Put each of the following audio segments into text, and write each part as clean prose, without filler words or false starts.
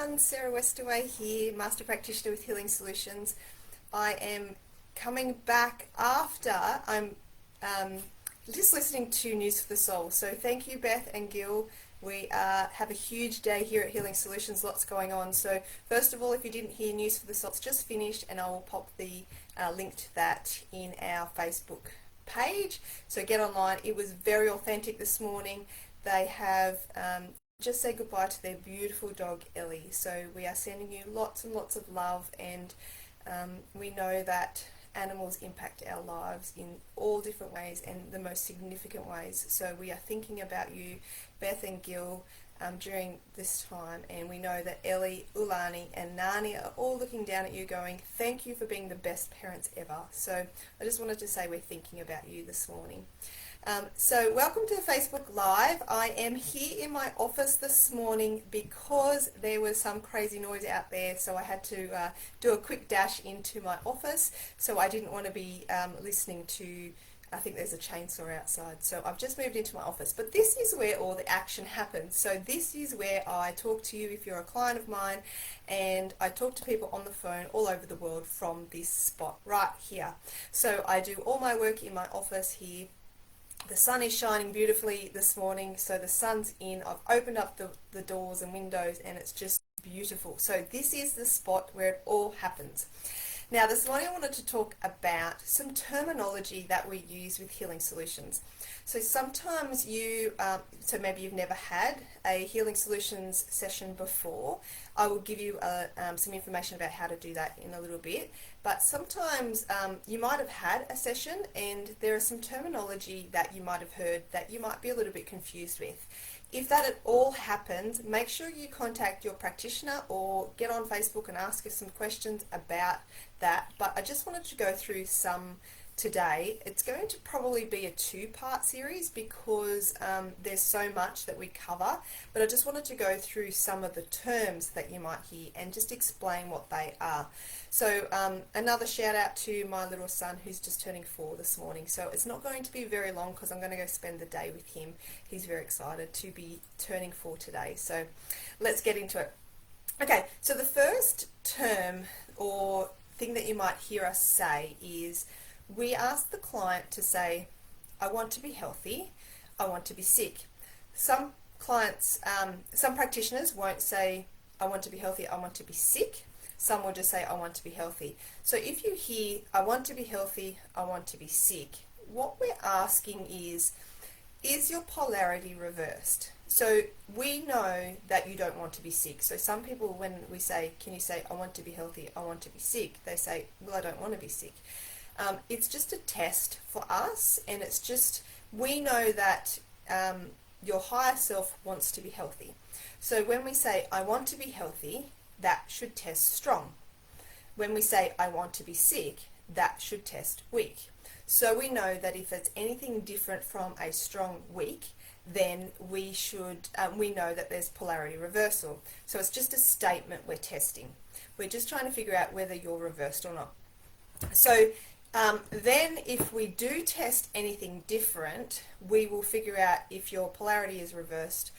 everyone, Sarah Westerway here, Master Practitioner with Healing Solutions. I am coming back after I'm just listening to News for the Soul. So thank you, Beth and Gil. We have a huge day here at Healing Solutions, lots going on. So first of all, if you didn't hear News for the Soul, it's just finished, and I will pop the link to that in our Facebook page. So get online. It was very authentic this morning. They have just say goodbye to their beautiful dog Ellie. So we are sending you lots and lots of love, and we know that animals impact our lives in all different ways and the most significant ways. So we are thinking about you, Beth and Gil, during this time, and we know that Ellie, Ulani and Nani are all looking down at you going, thank you for being the best parents ever. So I just wanted to say we're thinking about you this morning. So welcome to Facebook Live. I am here in my office this morning because there was some crazy noise out there, so I had to do a quick dash into my office. So I didn't want to be listening to, I think there's a chainsaw outside, so I've just moved into my office. But this is where all the action happens. So this is where I talk to you if you're a client of mine, and I talk to people on the phone all over the world from this spot right here. So I do all my work in my office here. The sun is shining beautifully this morning, so the sun's in. I've opened up the doors and windows, and it's just beautiful. So this is the spot where it all happens. Now this morning I wanted to talk about some terminology that we use with Healing Solutions. So sometimes so maybe you've never had a Healing Solutions session before. I will give you some information about how to do that in a little bit. But sometimes you might have had a session and there is some terminology that you might have heard that you might be a little bit confused with. If that at all happens, make sure you contact your practitioner or get on Facebook and ask us some questions about that. But I just wanted to go through some today. It's going to probably be a two-part series because there's so much that we cover, but I just wanted to go through some of the terms that you might hear and just explain what they are. So another shout out to my little son who's just turning 4 this morning. So it's not going to be very long because I'm going to go spend the day with him. He's very excited to be turning 4 today. So let's get into it. Okay, so the first term or thing that you might hear us say is we ask the client to say, I want to be healthy, I want to be sick. Some clients, some practitioners won't say, I want to be healthy, I want to be sick. Some will just say, I want to be healthy. So if you hear, I want to be healthy, I want to be sick, what we're asking is your polarity reversed? So we know that you don't want to be sick. So some people, when we say, can you say, I want to be healthy, I want to be sick, they say, well, I don't want to be sick. It's just a test for us, and it's just, we know that your higher self wants to be healthy. So when we say, I want to be healthy, that should test strong. When we say, I want to be sick, that should test weak. So we know that if it's anything different from a strong weak, then we know that there's polarity reversal. So it's just a statement we're testing. We're just trying to figure out whether you're reversed or not. So then if we do test anything different, we will figure out if your polarity is reversed.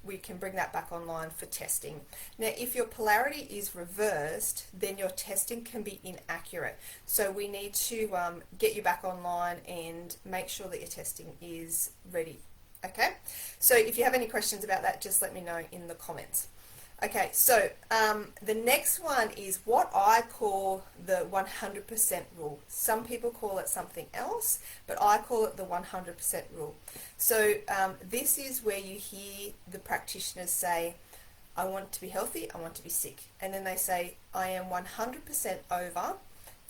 We can bring that back online for testing. Now, if your polarity is reversed, then your testing can be inaccurate. So we need to get you back online and make sure that your testing is ready. Okay? So if you have any questions about that, just let me know in the comments. Okay, so the next one is what I call the 100% rule. Some people call it something else, but I call it the 100% rule. So this is where you hear the practitioners say, I want to be healthy, I want to be sick. And then they say, I am 100% over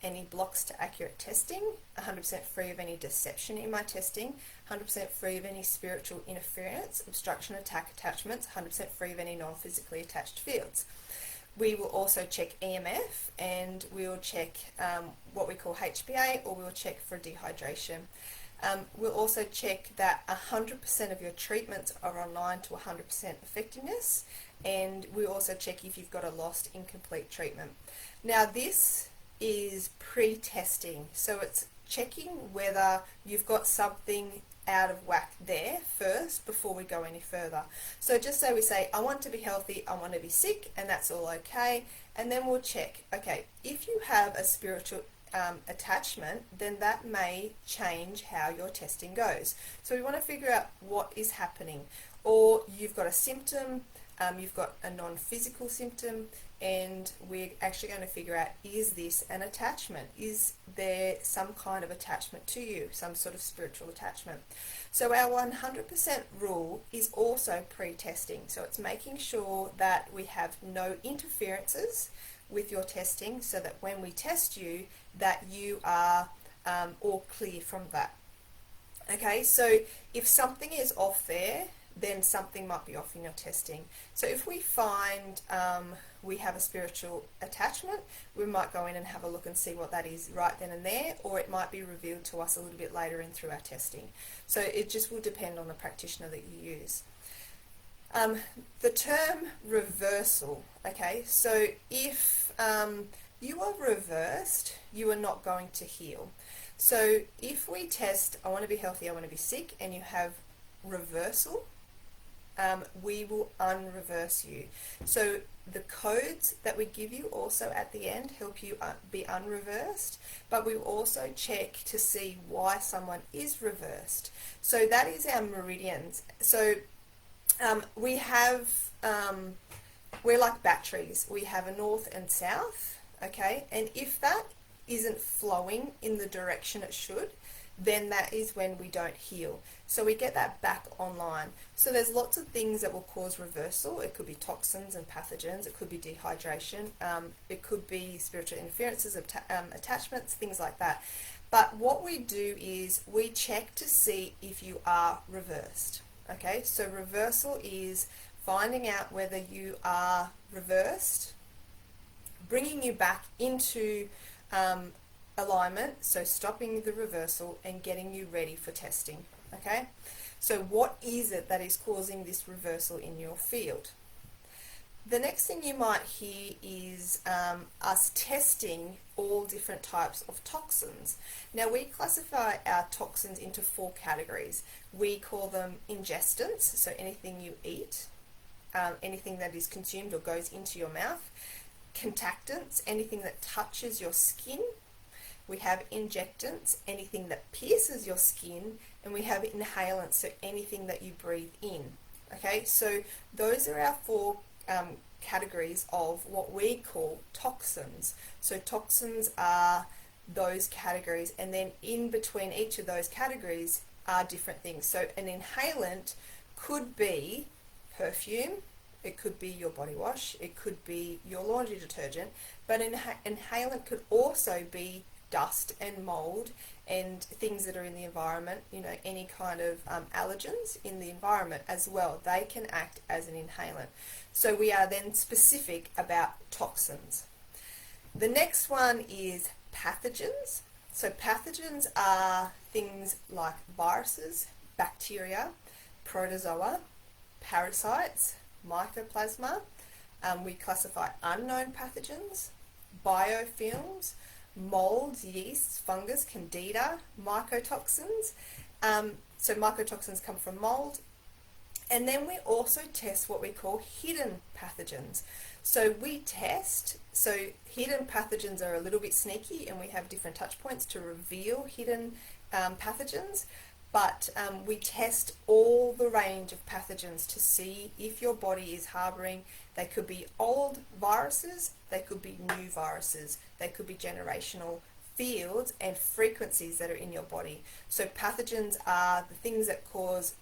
any blocks to accurate testing, 100% free of any deception in my testing, 100% free of any spiritual interference, obstruction, attack, attachments, 100% free of any non-physically attached fields. We will also check EMF, and we will check what we call HPA, or we'll check for dehydration. We'll also check that 100% of your treatments are online to 100% effectiveness, and we also check if you've got a lost incomplete treatment. Now this is pre-testing. So it's checking whether you've got something out of whack there first before we go any further. So just say we say, I want to be healthy, I want to be sick, and that's all okay. And then we'll check, okay, if you have a spiritual attachment, then that may change how your testing goes. So we want to figure out what is happening. Or you've got a symptom, you've got a non-physical symptom, and we're actually going to figure out, is this an attachment? Is there some kind of attachment to you, some sort of spiritual attachment? So our 100% rule is also pre-testing. So it's making sure that we have no interferences with your testing, so that when we test you, that you are all clear from that. Okay, so if something is off there, then something might be off in your testing. So if we find we have a spiritual attachment, we might go in and have a look and see what that is right then and there, or it might be revealed to us a little bit later in through our testing. So it just will depend on the practitioner that you use. The term reversal, okay, so if you are reversed, you are not going to heal. So if we test, I want to be healthy, I want to be sick, and you have reversal, we will unreverse you. So the codes that we give you also at the end help you be unreversed, but we also check to see why someone is reversed. So that is our meridians. So we have, we're like batteries. We have a north and south, okay? And if that isn't flowing in the direction it should, then that is when we don't heal. So we get that back online. So there's lots of things that will cause reversal. It could be toxins and pathogens. It could be dehydration. It could be spiritual interferences, attachments, things like that. But what we do is we check to see if you are reversed. Okay, so reversal is finding out whether you are reversed, bringing you back into alignment, so stopping the reversal and getting you ready for testing. Okay, so what is it that is causing this reversal in your field? The next thing you might hear is us testing all different types of toxins. Now we classify our toxins into 4 categories. We call them ingestants, so anything you eat, anything that is consumed or goes into your mouth. Contactants, anything that touches your skin. We have injectants, anything that pierces your skin, and we have inhalants, so anything that you breathe in. Okay, so those are our 4 categories of what we call toxins. So toxins are those categories, and then in between each of those categories are different things. So an inhalant could be perfume, it could be your body wash, it could be your laundry detergent, but an inhalant could also be dust and mold and things that are in the environment, you know, any kind of allergens in the environment as well. They can act as an inhalant. So we are then specific about toxins. The next one is pathogens. So pathogens are things like viruses, bacteria, protozoa, parasites, mycoplasma. We classify unknown pathogens, biofilms, molds, yeasts, fungus, candida, mycotoxins. So mycotoxins come from mold. And then we also test what we call hidden pathogens. So we test, so hidden pathogens are a little bit sneaky, and we have different touch points to reveal hidden pathogens. But we test all the range of pathogens to see if your body is harboring. They could be old viruses, they could be new viruses, they could be generational fields and frequencies that are in your body. So pathogens are the things that cause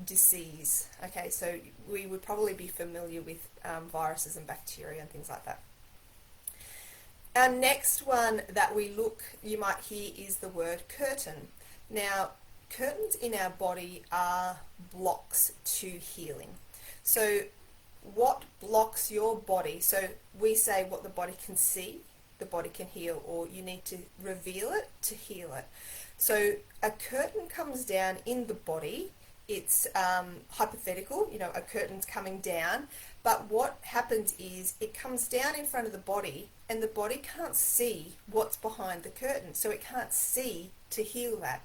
disease. Okay, so we would probably be familiar with viruses and bacteria and things like that. Our next one that we look, you might hear, is the word curtain. Now, curtains in our body are blocks to healing. So what blocks your body? So we say what the body can see, the body can heal, or you need to reveal it to heal it. So a curtain comes down in the body. It's hypothetical, you know, a curtain's coming down, but what happens is it comes down in front of the body, and the body can't see what's behind the curtain, so it can't see to heal that.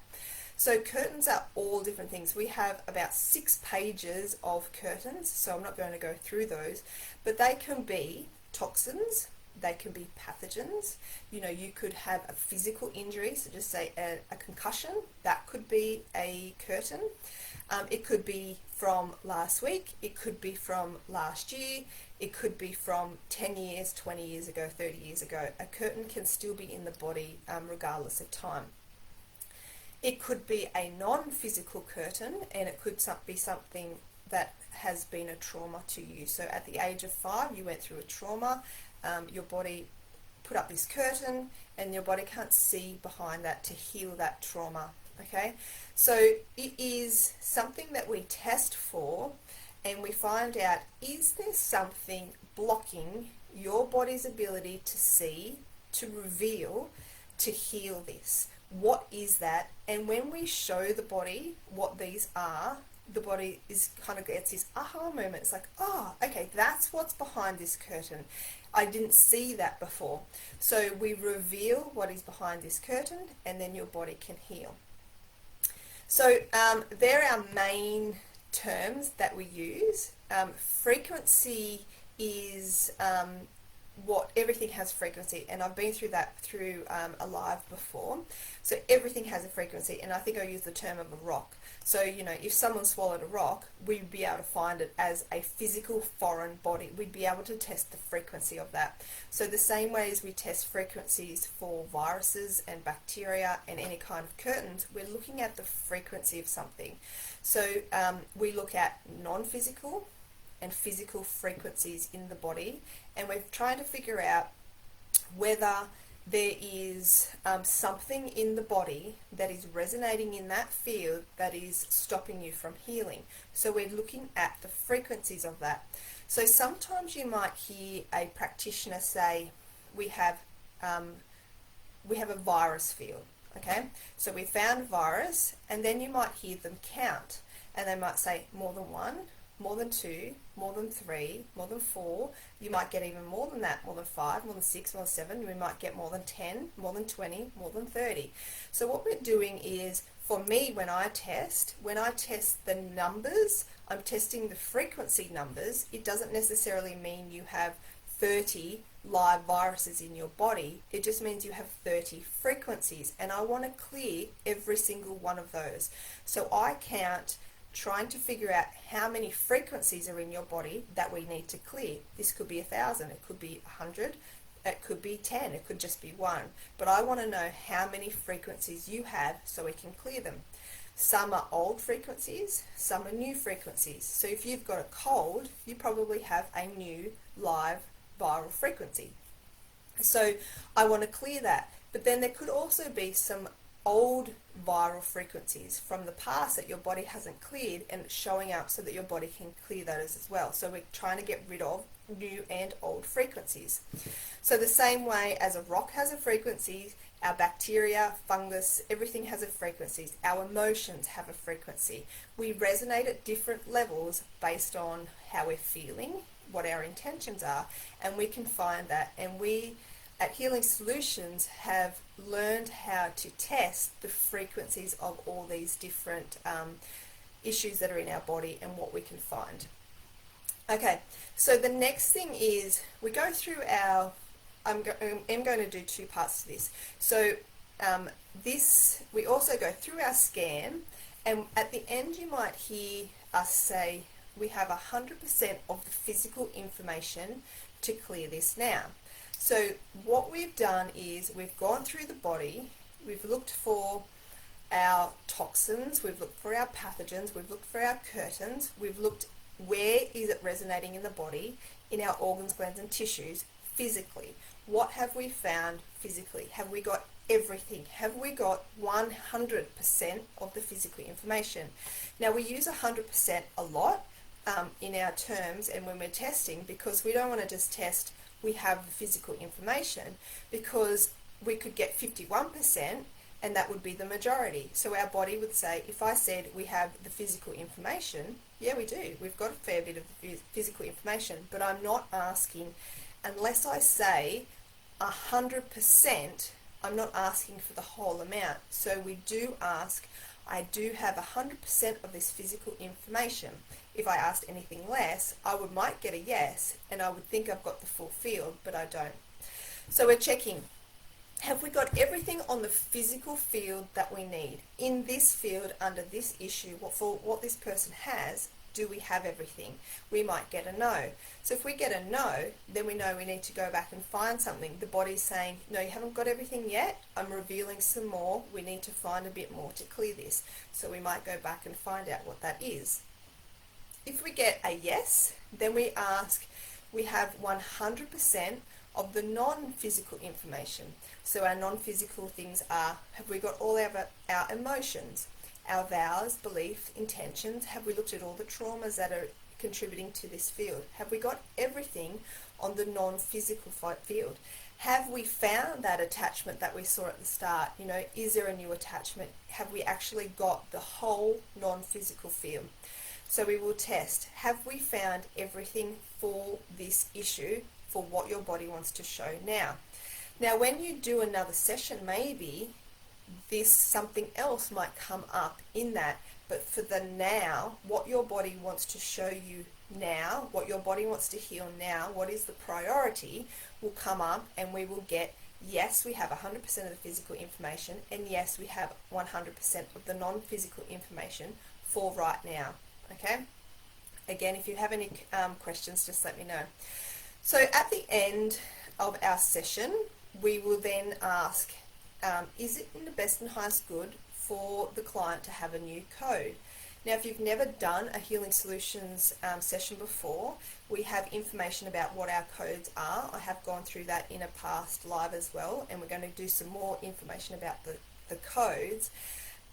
So curtains are all different things. We have about 6 pages of curtains, so I'm not going to go through those, but they can be toxins, they can be pathogens. You know, you could have a physical injury, so just say a concussion, that could be a curtain. It could be from last week, it could be from last year, it could be from 10 years, 20 years ago, 30 years ago. A curtain can still be in the body regardless of time. It could be a non-physical curtain, and it could be something that has been a trauma to you. So at the age of 5, you went through a trauma, your body put up this curtain, and your body can't see behind that to heal that trauma. Okay, so it is something that we test for, and we find out, is there something blocking your body's ability to see, to reveal, to heal this? What is that? And when we show the body what these are, the body is kind of gets this aha moment. It's like, oh, okay, that's what's behind this curtain. I didn't see that before. So we reveal what is behind this curtain, and then your body can heal. So they're our main terms that we use. Frequency is what everything has frequency, and I've been through that through a live before. So everything has a frequency, and I think I use the term of a rock. So, you know, if someone swallowed a rock, we'd be able to find it as a physical foreign body. We'd be able to test the frequency of that. So the same way as we test frequencies for viruses and bacteria and any kind of curtains, we're looking at the frequency of something. So we look at non-physical and physical frequencies in the body, and we're trying to figure out whether there is something in the body that is resonating in that field that is stopping you from healing. So we're looking at the frequencies of that. So sometimes you might hear a practitioner say, we have a virus field. Okay, so we found virus, and then you might hear them count, and they might say more than 1, more than 2, more than 3, more than 4. You might get even more than that, more than 5, more than 6, more than 7. We might get more than 10, more than 20, more than 30. So what we're doing is, for me, when I test the numbers, I'm testing the frequency numbers. It doesn't necessarily mean you have 30 live viruses in your body. It just means you have 30 frequencies, and I want to clear every single one of those. So I count, trying to figure out how many frequencies are in your body that we need to clear. This could be 1,000, it could be 100, it could be 10, it could just be 1. But I want to know how many frequencies you have so we can clear them. Some are old frequencies, some are new frequencies. So if you've got a cold, you probably have a new live viral frequency. So I want to clear that. But then there could also be some old viral frequencies from the past that your body hasn't cleared, and it's showing up so that your body can clear those as well. So we're trying to get rid of new and old frequencies. So the same way as a rock has a frequency, our bacteria, fungus, everything has a frequency. Our emotions have a frequency. We resonate at different levels based on how we're feeling, what our intentions are, and we can find that. And we at Healing Solutions have learned how to test the frequencies of all these different issues that are in our body and what we can find. Okay, so the next thing is we go through our, I'm going to do 2 parts to this. So we also go through our scan, and at the end you might hear us say we have 100% of the physical information to clear this now. So what we've done is we've gone through the body, we've looked for our toxins, we've looked for our pathogens, we've looked for our curtains, we've looked where is it resonating in the body, in our organs, glands and tissues, physically. What have we found physically? Have we got everything? Have we got 100% of the physical information? Now we use 100% a lot in our terms and when we're testing, because we don't want to just test we have the physical information, because we could get 51% and that would be the majority. So our body would say, if I said we have the physical information, yeah we do, we've got a fair bit of the physical information, but I'm not asking, unless I say 100%, I'm not asking for the whole amount. So we do ask, I do have 100% of this physical information. If I asked anything less, might get a yes, and I would think I've got the full field, but I don't. So we're checking, have we got everything on the physical field that we need? In this field, under this issue, for what this person has, do we have everything? We might get a no. So if we get a no, then we know we need to go back and find something. The body's saying, no, you haven't got everything yet. I'm revealing some more. We need to find a bit more to clear this. So we might go back and find out what that is. If we get a yes, then we ask, we have 100% of the non-physical information. So our non-physical things are, have we got all our emotions, our vows, beliefs, intentions? Have we looked at all the traumas that are contributing to this field? Have we got everything on the non-physical field? Have we found that attachment that we saw at the start? You know, is there a new attachment? Have we actually got the whole non-physical field? So we will test, have we found everything for this issue, for what your body wants to show now? Now, when you do another session, maybe something else might come up in that, but for the now, what your body wants to show you now, what your body wants to heal now, what is the priority, will come up, and we will get, yes, we have 100% of the physical information, and yes, we have 100% of the non-physical information for right now. Okay? Again, if you have any questions, just let me know. So at the end of our session, we will then ask, is it in the best and highest good for the client to have a new code? Now, if you've never done a Healing Solutions session before, we have information about what our codes are. I have gone through that in a past live as well, and we're going to do some more information about the codes.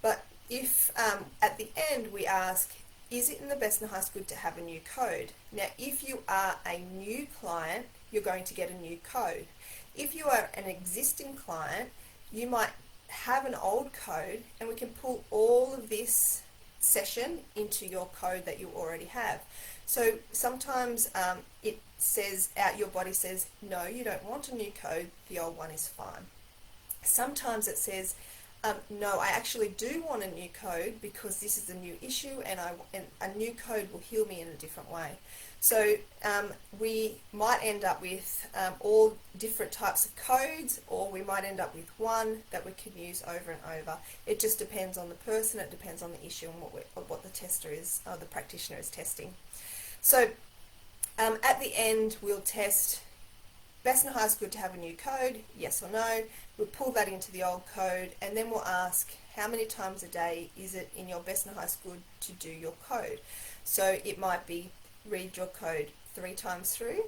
But if at the end we ask, is it in the best and highest good to have a new code? Now, if you are a new client, you're going to get a new code. If you are an existing client, you might have an old code, and we can pull all of this session into your code that you already have. So sometimes it says, your body says, no, you don't want a new code, the old one is fine. Sometimes it says, no, I actually do want a new code because this is a new issue, and a new code will heal me in a different way. So we might end up with all different types of codes, or we might end up with one that we can use over and over. It just depends on the person, it depends on the issue, and what the tester is, or the practitioner is testing. So at the end, we'll test best and highest good to have a new code, yes or no. We'll pull that into the old code, and then we'll ask, how many times a day is it in your best and highest good to do your code? So it might be, read your code 3 times through,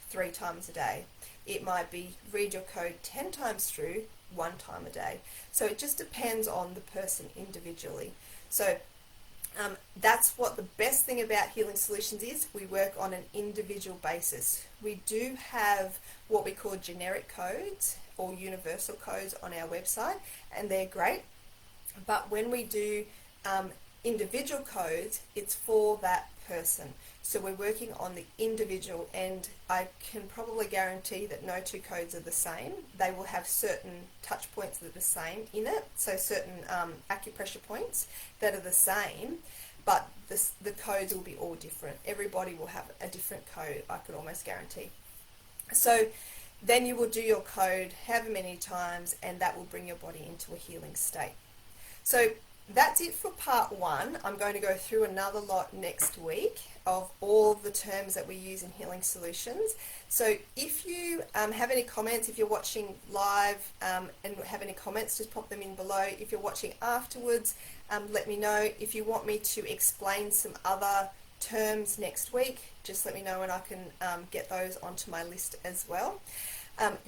3 times a day. It might be, read your code 10 times through, 1 time a day. So it just depends on the person individually. So that's what the best thing about Healing Solutions is. We work on an individual basis. We do have what we call generic codes or universal codes on our website, and they're great. But when we do individual codes, it's for that person. So we're working on the individual, and I can probably guarantee that no 2 codes are the same. They will have certain touch points that are the same in it, so certain acupressure points that are the same, but the codes will be all different. Everybody will have a different code, I could almost guarantee. So then you will do your code however many times, and that will bring your body into a healing state. So that's it for part 1. I'm going to go through another lot next week of all the terms that we use in Healing Solutions. So if you have any comments, if you're watching live and have any comments, just pop them in below. If you're watching afterwards, let me know. If you want me to explain some other terms next week, just let me know, and I can get those onto my list as well.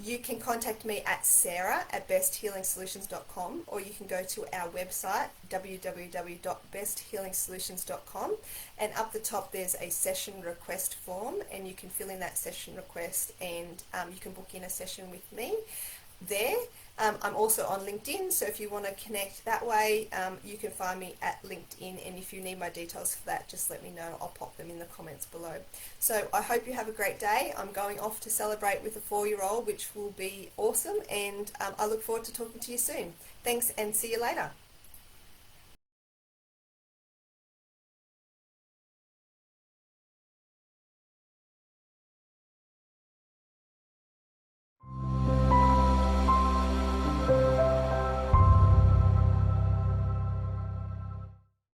You can contact me at sarah@besthealingsolutions.com, or you can go to our website, www.besthealingsolutions.com, and up the top there's a session request form, and you can fill in that session request, and you can book in a session with me there. I'm also on LinkedIn, so if you want to connect that way, you can find me at LinkedIn, and if you need my details for that, just let me know. I'll pop them in the comments below. So I hope you have a great day. I'm going off to celebrate with a 4-year-old, which will be awesome, and I look forward to talking to you soon. Thanks, and see you later.